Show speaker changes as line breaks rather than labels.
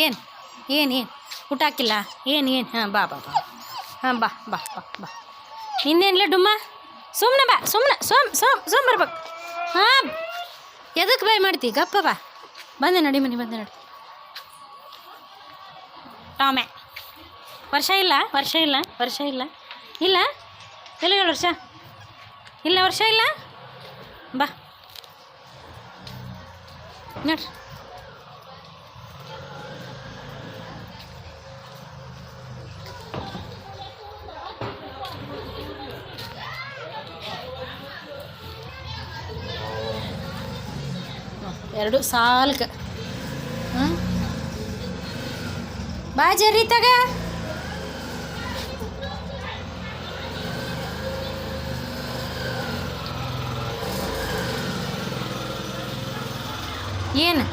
ಏನು ಏನು ಏನು ಊಟ ಹಾಕಿಲ್ಲ ಏನು ಏನು ಹಾಂ ಬಾ ಬಾ ಬಾ ಹಾಂ ಬಾ ಬಾ ಬಾ ಬಾ ಇನ್ನೇನಿಲ್ಲ ಡುಮ್ಮ ಸುಮ್ಮನೆ ಬಾ ಸುಮ್ಮನೆ ಬರ್ಬೇಕು ಹಾಂ ಎದಕ್ಕೆ ಬಾಯ್ ಮಾಡ್ತಿ ಗಪ್ಪ ಬಾ ಬಂದೆ ನಡಿ ಮನೆ ಬಂದೆ ನೋಡಿ ಟಾಮೆ ವರ್ಷ ಇಲ್ಲ ಇಲ್ಲ ಇಲ್ಲ ಎಲ್ಲ 7 ವರ್ಷ ಇಲ್ಲ ವರ್ಷ ಇಲ್ಲ ಬಾ ನೋಡ್ರಿ ಎರಡು ಸಾಲ್ಕ ಬಾ ಜರ್ರಿ ತಗ ಏನು